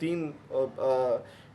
3,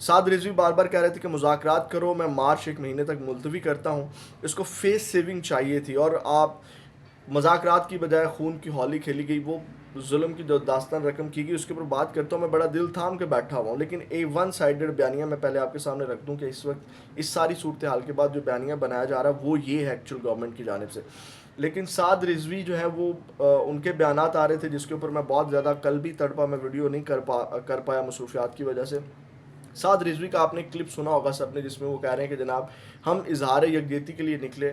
سعد رضوی بار بار کہہ رہے تھے کہ مذاکرات کرو، میں مارچ 1 مہینے تک ملتوی کرتا ہوں. اس کو فیس سیونگ چاہیے تھی، اور آپ مذاکرات کی بجائے خون کی ہولی کھیلی گئی. وہ ظلم کی جو داستان رقم کی گئی اس کے اوپر بات کرتا ہوں، میں بڑا دل تھام کے بیٹھا ہوا ہوں. لیکن ون سائیڈڈ بیانیہ میں پہلے آپ کے سامنے رکھ دوں کہ اس وقت اس ساری صورتحال کے بعد جو بیانیہ بنایا جا رہا ہے وہ یہ ہے ایکچوئل گورنمنٹ کی جانب سے. لیکن سعد رضوی جو ہے وہ ان کے بیانات آ رہے تھے جس کے اوپر میں بہت زیادہ کل بھی تڑپا، میں ویڈیو نہیں کر پایا مصروفیات کی وجہ سے. سعد رضوی کا آپ نے کلپ سنا ہوگا سب نے، جس میں وہ کہہ رہے ہیں کہ جناب ہم اظہار یکجہتی کے لیے نکلے،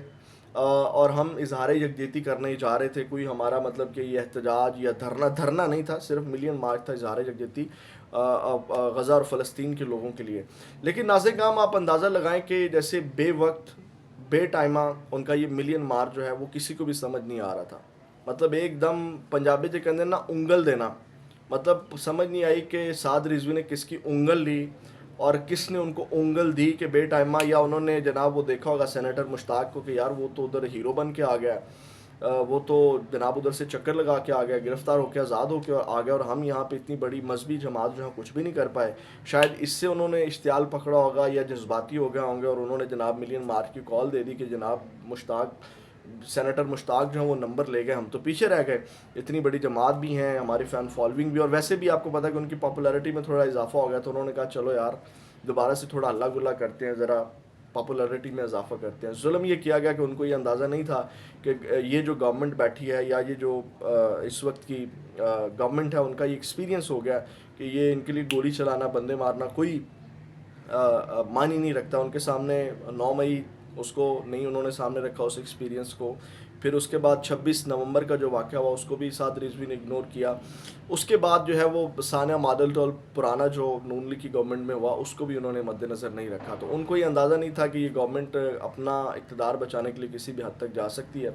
اور ہم اظہار یکجہتی کرنے ہی جا رہے تھے. کوئی ہمارا مطلب کہ یہ احتجاج یا دھرنا نہیں تھا، صرف ملین مارچ تھا اظہار یکجہتی غزہ اور فلسطین کے لوگوں کے لیے. لیکن ناظرین کرام آپ اندازہ لگائیں کہ جیسے بے وقت بے ٹائمہ ان کا یہ ملین مارچ جو ہے وہ کسی کو بھی سمجھ نہیں آ رہا تھا. مطلب ایک دم پنجابی کے اندر نا انگل دینا، مطلب سمجھ نہیں آئی کہ سعد رضوی نے کس کی انگل لی اور کس نے ان کو انگل دی کہ بے ٹائمہ. یا انہوں نے جناب وہ دیکھا ہوگا سینیٹر مشتاق کو کہ یار وہ تو ادھر ہیرو بن کے آ گیا، وہ تو جناب ادھر سے چکر لگا کے آ گیا، گرفتار ہو کے آزاد ہو کے آ گیا، اور ہم یہاں پہ اتنی بڑی مذہبی جماعت جو ہے کچھ بھی نہیں کر پائے. شاید اس سے انہوں نے اشتعال پکڑا ہوگا یا جذباتی ہو گئے ہوں گے، اور انہوں نے جناب ملین مارچ کی کال دے دی کہ جناب مشتاق سینیٹر مشتاق جو ہیں وہ نمبر لے گئے، ہم تو پیچھے رہ گئے. اتنی بڑی جماعت بھی ہیں، ہماری فین فالوئنگ بھی، اور ویسے بھی آپ کو پتا ہے کہ ان کی پاپولیرٹی میں تھوڑا اضافہ ہو گیا. تو انہوں نے کہا چلو یار دوبارہ سے تھوڑا ہلا گلا کرتے ہیں، ذرا پاپولیرٹی میں اضافہ کرتے ہیں. ظلم یہ کیا گیا کہ ان کو یہ اندازہ نہیں تھا کہ یہ جو گورنمنٹ بیٹھی ہے یا یہ جو اس وقت کی گورنمنٹ ہے ان کا یہ ایکسپیرینس ہو گیا کہ یہ ان کے لیے گولی چلانا، بندے مارنا کوئی معنی نہیں رکھتا. ان کے سامنے 9 مئی اس کو نہیں انہوں نے سامنے رکھا اس ایکسپیرینس کو. پھر اس کے بعد 26 نومبر کا جو واقعہ ہوا اس کو بھی سعد رضوی نے اگنور کیا. اس کے بعد جو ہے وہ ثانیہ ماڈل ٹول پرانا جو نون لیگ کی گورنمنٹ میں ہوا اس کو بھی انہوں نے مد نظر نہیں رکھا. تو ان کو یہ اندازہ نہیں تھا کہ یہ گورنمنٹ اپنا اقتدار بچانے کے لیے کسی بھی حد تک جا سکتی ہے.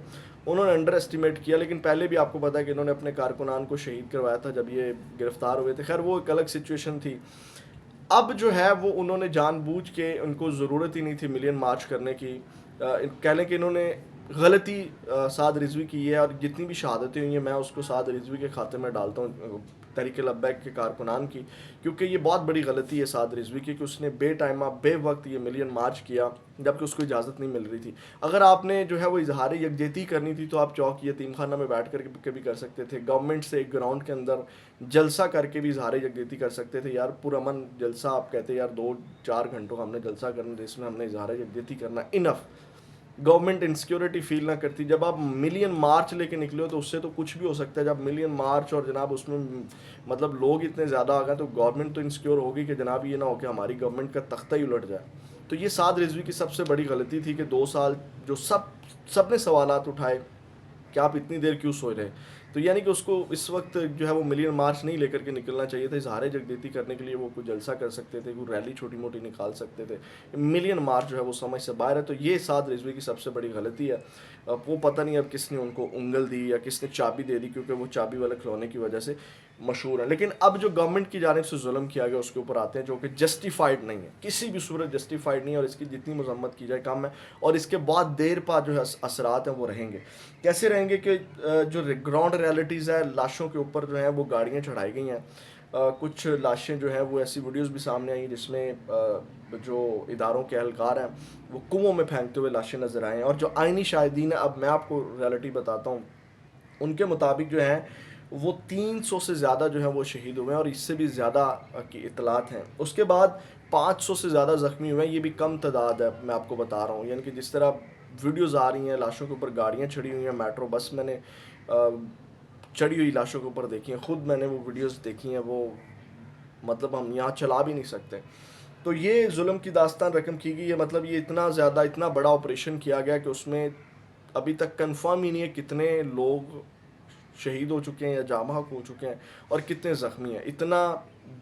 انہوں نے انڈر اسٹیمیٹ کیا. لیکن پہلے بھی آپ کو پتا ہے کہ انہوں نے اپنے کارکنان کو شہید کروایا تھا جب یہ گرفتار ہوئے تھے. خیر وہ ایک الگ سچویشن تھی. اب جو ہے وہ انہوں نے جان بوجھ کے، ان کو ضرورت ہی نہیں تھی ملین مارچ کرنے کی. کہہ لیں کہ انہوں نے غلطی سعد رضوی کی ہے، اور جتنی بھی شہادتیں ہوئی ہیں میں اس کو سعد رضوی کے کھاتے میں ڈالتا ہوں، تحریک لبیک کے کارکنان کی، کیونکہ یہ بہت بڑی غلطی ہے سعد رضوی کی کہ اس نے بے ٹائمہ بے وقت یہ ملین مارچ کیا جبکہ اس کو اجازت نہیں مل رہی تھی. اگر آپ نے جو ہے وہ اظہار یکجہتی کرنی تھی تو آپ چوک یتیم خانہ میں بیٹھ کر کے بھی کر سکتے تھے. گورنمنٹ سے ایک گراؤنڈ کے اندر جلسہ کر کے بھی اظہار یکجہتی کر سکتے تھے. یار پرامن جلسہ آپ کہتے یار 2-4 گھنٹوں کا ہم نے جلسہ کرنا تھا، اس میں ہم نے اظہار یکجہتی کرنا انف. گورنمنٹ انسیکیورٹی فیل نہ کرتی. جب آپ ملین مارچ لے کے نکلے ہو تو اس سے تو کچھ بھی ہو سکتا ہے. جب ملین مارچ اور جناب اس میں مطلب لوگ اتنے زیادہ آ گئے تو گورنمنٹ تو انسیکیور ہوگی کہ جناب یہ نہ ہو کہ ہماری گورنمنٹ کا تختہ ہی الٹ جائے. تو یہ سعد رضوی کی سب سے بڑی غلطی تھی کہ 2 سال جو سب نے سوالات اٹھائے کہ آپ اتنی دیر کیوں سوئے رہے. تو یعنی کہ اس کو اس وقت جو ہے وہ ملین مارچ نہیں لے کر کے نکلنا چاہیے تھا. اظہار یکجہتی کرنے کے لیے وہ کوئی جلسہ کر سکتے تھے، کوئی ریلی چھوٹی موٹی نکال سکتے تھے. ملین مارچ جو ہے وہ سمجھ سے باہر ہے. تو یہ سعد رضوی کی سب سے بڑی غلطی ہے. وہ پتہ نہیں اب کس نے ان کو انگل دی یا کس نے چابی دے دی، کیونکہ وہ چابی والے کھلونے کی وجہ سے مشہور ہیں. لیکن اب جو گورنمنٹ کی جانب سے ظلم کیا گیا اس کے اوپر آتے ہیں جو کہ جسٹیفائڈ نہیں ہے، کسی بھی صورت جسٹیفائڈ نہیں ہے، اور اس کی جتنی مذمت کی جائے کم ہے. اور اس کے بعد دیر پا جو ہے اثرات ہیں وہ رہیں گے. کیسے رہیں گے کہ جو گراؤنڈ ریالٹیز ہے، لاشوں کے اوپر جو ہیں وہ گاڑیاں چڑھائی گئی ہیں. کچھ لاشیں جو ہیں وہ ایسی ویڈیوز بھی سامنے آئیں جس میں جو اداروں کے اہلکار ہیں وہ کنووں میں پھینکتے ہوئے لاشیں نظر آئیں. اور جو آئینی شاہدین ہیں، اب میں آپ کو ریالٹی بتاتا ہوں، ان کے مطابق جو ہیں وہ 300 سے زیادہ جو ہیں وہ شہید ہوئے ہیں، اور اس سے بھی زیادہ کی اطلاعات ہیں. اس کے بعد 500 سے زیادہ زخمی ہوئے ہیں. یہ بھی کم تعداد ہے میں آپ کو بتا رہا ہوں. یعنی کہ جس طرح ویڈیوز آ رہی ہیں لاشوں کے اوپر گاڑیاں چڑھی ہوئی ہیں، میٹرو بس میں نے چڑھی ہوئی لاشوں کے اوپر دیکھی ہیں، خود میں نے وہ ویڈیوز دیکھی ہیں، وہ مطلب ہم یہاں چلا بھی نہیں سکتے. تو یہ ظلم کی داستان رقم کی گئی ہے. مطلب یہ اتنا زیادہ اتنا بڑا آپریشن کیا گیا کہ اس میں ابھی تک کنفرم ہی نہیں ہے کتنے لوگ شہید ہو چکے ہیں یا جاں بحق ہو چکے ہیں اور کتنے زخمی ہیں. اتنا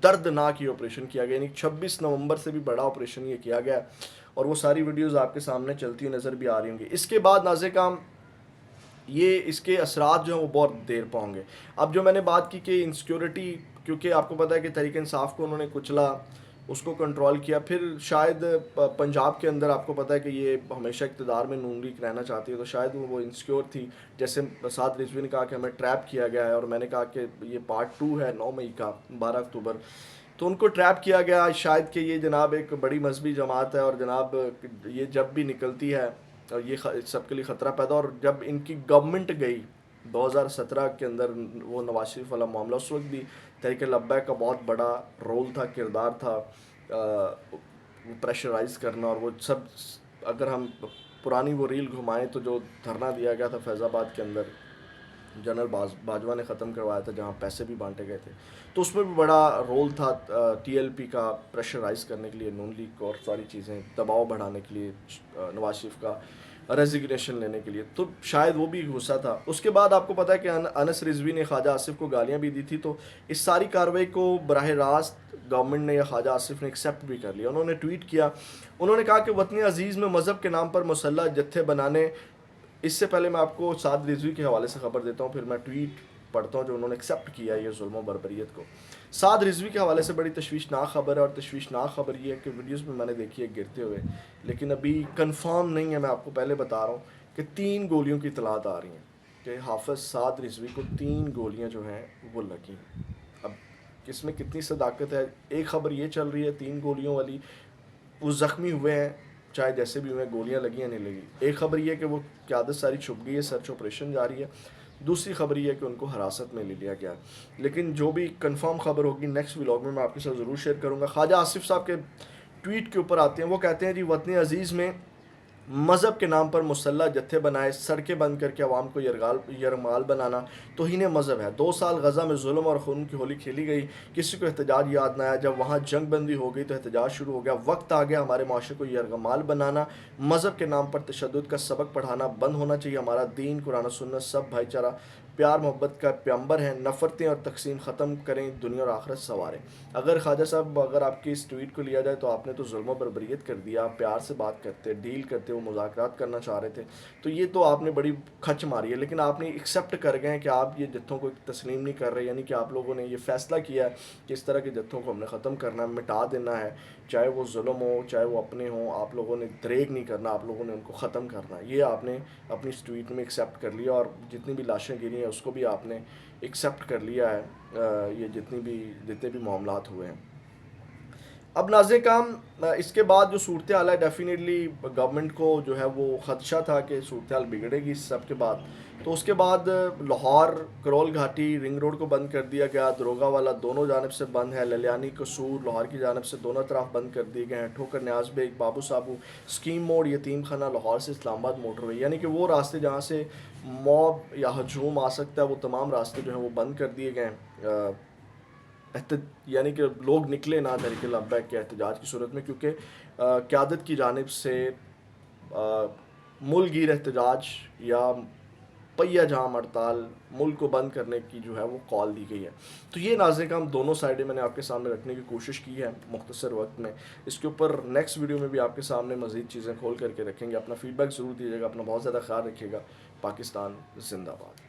دردناک یہ آپریشن کیا گیا. یعنی 26 نومبر سے بھی بڑا آپریشن یہ کیا گیا، اور وہ ساری ویڈیوز آپ کے سامنے چلتی ہوئی نظر بھی آ رہی ہوں گی. اس کے بعد ناظرین کرام یہ اس کے اثرات جو ہیں وہ بہت دیر پہ ہوں گے. اب جو میں نے بات کی کہ انسیکیورٹی، کیونکہ آپ کو پتہ ہے کہ تحریک انصاف کو انہوں نے کچلا، اس کو کنٹرول کیا. پھر شاید پنجاب کے اندر آپ کو پتہ ہے کہ یہ ہمیشہ اقتدار میں نون لیگ رہنا چاہتی ہے، تو شاید وہ انسیکیور تھی. جیسے سعد رضوی نے کہا کہ ہمیں ٹریپ کیا گیا ہے، اور میں نے کہا کہ یہ پارٹ 2 ہے 9 مئی کا 12 اکتوبر. تو ان کو ٹریپ کیا گیا شاید کہ یہ جناب ایک بڑی مذہبی جماعت ہے، اور جناب یہ جب بھی نکلتی ہے اور یہ سب کے لیے خطرہ پیدا، اور جب ان کی گورنمنٹ گئی 2017 کے اندر، وہ نواز شریف والا معاملہ، اس وقت بھی تحریک لبیک کا بہت بڑا رول تھا، کردار تھا، وہ پریشرائز کرنا، اور وہ سب اگر ہم پرانی وہ ریل گھمائیں تو جو دھرنا دیا گیا تھا فیض آباد کے اندر، جنرل باجوہ نے ختم کروایا تھا، جہاں پیسے بھی بانٹے گئے تھے، تو اس میں بھی بڑا رول تھا ٹی ایل پی کا پریشرائز کرنے کے لیے، نون لیگ کو، اور ساری چیزیں دباؤ بڑھانے کے لیے، نواز شریف کا ریزگنیشن لینے کے لیے، تو شاید وہ بھی غصہ تھا۔ اس کے بعد آپ کو پتہ ہے کہ انس رضوی نے خواجہ آصف کو گالیاں بھی دی تھی، تو اس ساری کارروائی کو براہ راست گورنمنٹ نے یا خواجہ آصف نے ایکسیپٹ بھی کر لیا۔ انہوں نے ٹویٹ کیا، انہوں نے کہا کہ وطن عزیز میں مذہب کے نام پر مسلح جتھے بنانے، اس سے پہلے میں آپ کو سعد رضوی کے حوالے سے خبر دیتا ہوں، پھر میں ٹویٹ پڑھتا ہوں جو انہوں نے ایکسیپٹ کیا یہ ظلم و بربریت کو۔ سعد رضوی کے حوالے سے بڑی تشویشناک خبر ہے، اور تشویشناک خبر یہ ہے کہ ویڈیوز میں نے دیکھی ہے گرتے ہوئے، لیکن ابھی کنفرم نہیں ہے، میں آپ کو پہلے بتا رہا ہوں کہ 3 گولیوں کی اطلاعات آ رہی ہیں کہ حافظ سعد رضوی کو 3 گولیاں جو ہیں وہ لگی ہیں۔ اب اس میں کتنی صداقت ہے؟ ایک خبر یہ چل رہی ہے 3 گولیوں والی، وہ زخمی ہوئے ہیں، چاہے جیسے بھی ہوئے، گولیاں لگی ہیں نہیں لگی۔ ایک خبر یہ ہے کہ وہ قیادت ساری چھپ گئی ہے، سرچ آپریشن جاری ہے۔ دوسری خبر یہ ہے کہ ان کو حراست میں لے لیا گیا، لیکن جو بھی کنفرم خبر ہوگی نیکسٹ ولاگ میں آپ کے ساتھ ضرور شیئر کروں گا۔ خواجہ آصف صاحب کے ٹویٹ کے اوپر آتے ہیں، وہ کہتے ہیں جی وطن عزیز میں مذہب کے نام پر مسلح جتھے بنائے، سڑکیں بند کر کے عوام کو یرغمال بنانا توہین مذہب ہے۔ 2 سال غزہ میں ظلم اور خون کی ہولی کھیلی گئی، کسی کو احتجاج یاد نہ آیا، جب وہاں جنگ بندی ہو گئی تو احتجاج شروع ہو گیا۔ وقت آ گیا ہمارے معاشرے کو یرغمال بنانا، مذہب کے نام پر تشدد کا سبق پڑھانا بند ہونا چاہیے۔ ہمارا دین، قرآن و سنت سب بھائی چارہ پیار محبت کا پیغمبر ہیں، نفرتیں اور تقسیم ختم کریں، دنیا اور آخرت سنواریں۔ اگر خواجہ صاحب، اگر آپ کی اس ٹویٹ کو لیا جائے تو آپ نے تو ظلم و بربریت کر دیا، آپ پیار سے بات کرتے، ڈیل کرتے، وہ مذاکرات کرنا چاہ رہے تھے، تو یہ تو آپ نے بڑی کھچ ماری ہے، لیکن آپ نے ایکسیپٹ کر گئے ہیں کہ آپ یہ جتھوں کو تسلیم نہیں کر رہے، یعنی کہ آپ لوگوں نے یہ فیصلہ کیا ہے کہ اس طرح کے جتھوں کو ہم نے ختم کرنا ہے، مٹا دینا ہے، چاہے وہ ظلم ہو چاہے وہ اپنے ہوں، آپ لوگوں نے دریغ نہیں کرنا، آپ لوگوں نے ان کو ختم کرنا ہے۔ یہ آپ نے اپنی اس ٹویٹ میں ایکسیپٹ کر لیا، اور جتنی بھی لاشیں گری ہیں اس کو بھی آپ نے ایکسیپٹ کر لیا ہے، یہ جتنے بھی معاملات ہوئے ہیں۔ اب ناظرین کام، اس کے بعد جو صورتحال ہے، ڈیفینیٹلی گورنمنٹ کو جو ہے وہ خدشہ تھا کہ صورتحال بگڑے گی اس سب کے بعد، تو اس کے بعد لاہور کرول گھاٹی رنگ روڈ کو بند کر دیا گیا، دروگا والا دونوں جانب سے بند ہے، للیانی قصور لاہور کی جانب سے دونوں طرف بند کر دیے گئے ہیں، ٹھوکر نیاز بیگ، بابو صابو، اسکیم موڑ، یتیم خانہ، لاہور سے اسلام آباد موٹر وے، یعنی کہ وہ راستے جہاں سے موب یا ہجوم آ سکتا ہے، وہ تمام راستے جو ہیں وہ بند کر دیے گئے ہیں، یعنی کہ لوگ نکلے نہ تحریک لبیک کے احتجاج کی صورت میں، کیونکہ قیادت کی جانب سے ملک گیر احتجاج یا پہیہ جام ہڑتال، ملک کو بند کرنے کی جو ہے وہ کال دی گئی ہے۔ تو یہ ناظرین کا ہم دونوں سائڈیں میں نے آپ کے سامنے رکھنے کی کوشش کی ہے مختصر وقت میں، اس کے اوپر نیکسٹ ویڈیو میں بھی آپ کے سامنے مزید چیزیں کھول کر کے رکھیں گے۔ اپنا فیڈ بیک ضرور دیجیے گا، اپنا بہت زیادہ خیال رکھیے گا۔ پاکستان زندہ باد۔